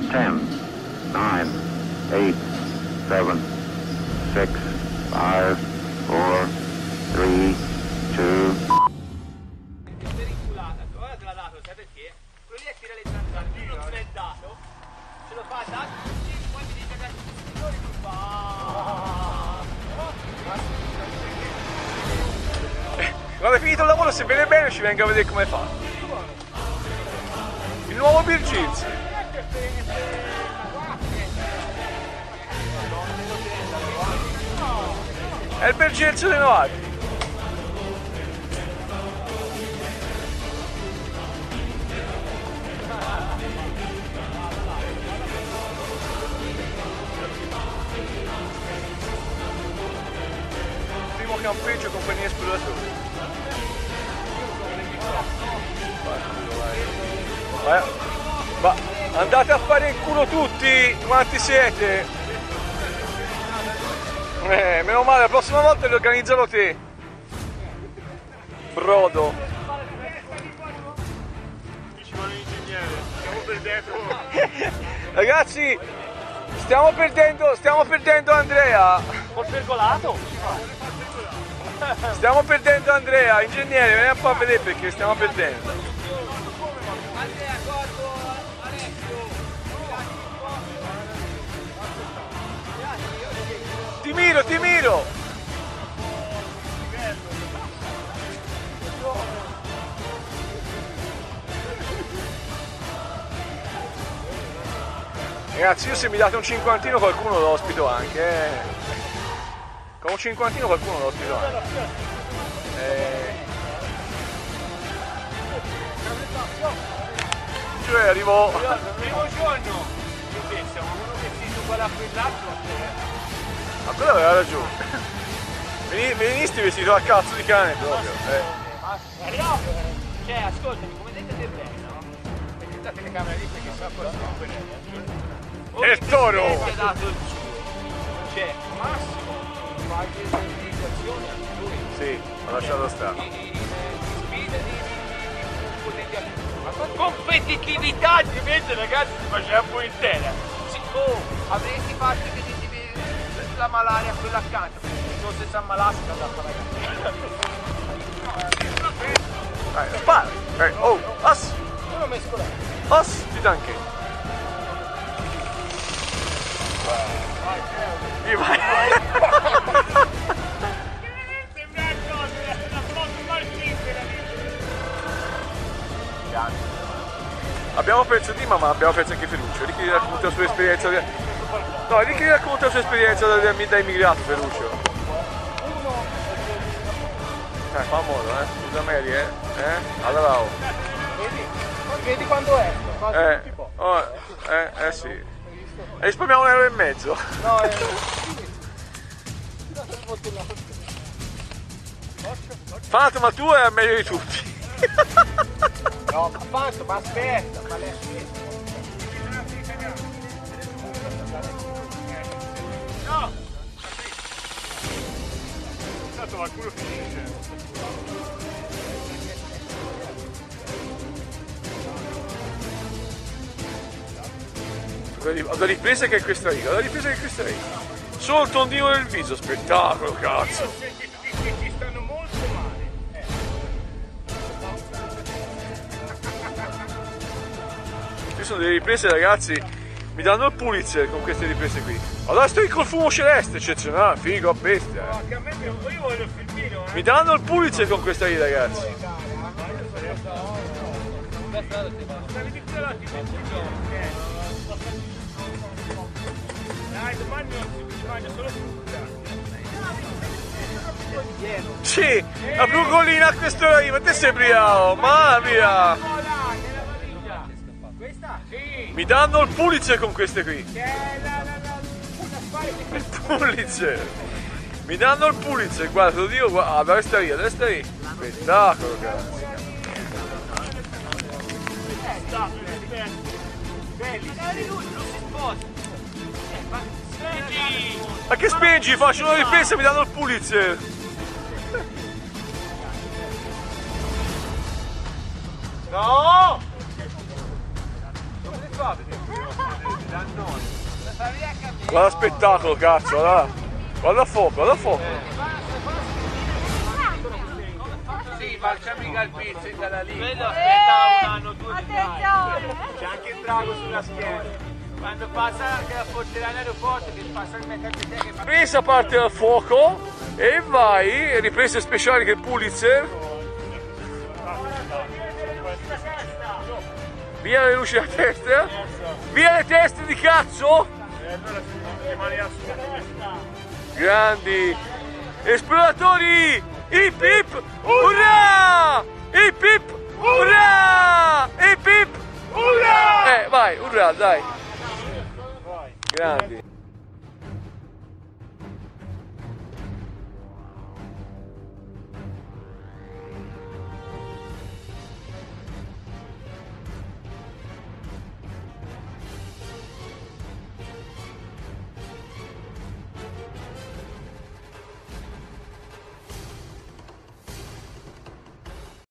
10, 9, 8, 7, 6, 5, 4, 3, 2. Ora te l'ha dato, sai perché? Quello lì è tira le zanzare, lui non te l'è dato, ce lo fa da poi mi dice adesso signori tu Quando è finito il lavoro, se vede bene ci venga a vedere come fa. Il nuovo Bill Jeans. È il Bill Jeans rinnovato. Primo campeggio compagnia esploratori. Va, andate a fare in culo tutti quanti siete. Meno male, la prossima volta li organizzano te. Brodo. Ragazzi, stiamo perdendo Andrea. col pergolato. Stiamo perdendo Andrea, ingegnere, vieni un po' a vedere perché stiamo perdendo. Andrea, Gordo, Alessio. Ti miro! Ragazzi, io se mi date un cinquantino qualcuno lo ospito anche. Con un cinquantino qualcuno lo ospito anche. Cioè arrivo. Il primo giorno, siamo uno vestito qua da quell'altro. Ma quello aveva ragione. Venisti vestito a cazzo di cane proprio. Arriviamo. Cioè, ascoltami, come dite te bene, no? Mettete la telecamera lì perché sa cosa sono quelle. E il toro! Ti ha dato il suo. Cioè, massimo, qualche indicazione a lui. Sì, ho lasciato stare. Sfide di competitività invece ragazzi si faceva un po' intera. Avresti fatto che la malaria quella accanto, non se si ammalasse da ragazzi. Spara! Oh, as! Sono mescolato. As, ti danke. Vai! Abbiamo perso Dima, ma abbiamo perso anche Ferruccio. Ricky racconta la sua esperienza. No, Ricky racconta la sua esperienza da immigrato, Ferruccio. Fa modo, scusa Mary, allora oh. Vedi quando è? Sì. E risparmiamo €1,50. No, Fanto, ma tu è meglio di tutti. no, ma Fanto, ma aspetta, ma lei no! Tanto qualcuno finisce. La ripresa che è questa riga, Solo il tondino del viso, spettacolo, cazzo. Ti stanno molto male. Qui sono delle riprese, ragazzi, mi danno il Pulitzer con queste riprese qui. Allora sto col fumo celeste, eccezionale, figo a bestia. No, che a me io voglio il filmino, Mi danno il Pulitzer con questa lì, ragazzi. Dai, domani non si mangia solo frutta. Sì, la brugolina a quest'ora lì, ma te sei bravo, mamma mia. Questa? Sì. Mi danno il Pulitzer con queste qui. Il Pulitzer. Mi danno il Pulitzer, guarda, te lo dico, guarda, resta lì. Spettacolo, cazzo. belli, non si sposta. Ma che spingi? Faccio una difesa e mi danno il Pulitzer. No! Non si fa vedere. Guarda spettacolo, cazzo, guarda. Guarda il fuoco, guarda il fuoco. Sì, faccia mica il pizzo da lì. Quello aspetta un anno, 2 di C'è anche il drago sulla schiena. Quando passa che la porterà all'aeroporto, che passa il meccanico che fa. Presa parte dal fuoco e vai, riprese speciali che Pulitzer. Via le luci da testa. Via le teste di cazzo. Grandi esploratori, hip hip urrà, hip hip urrà, hip hip urrà. Vai, urrà, dai. Grandi.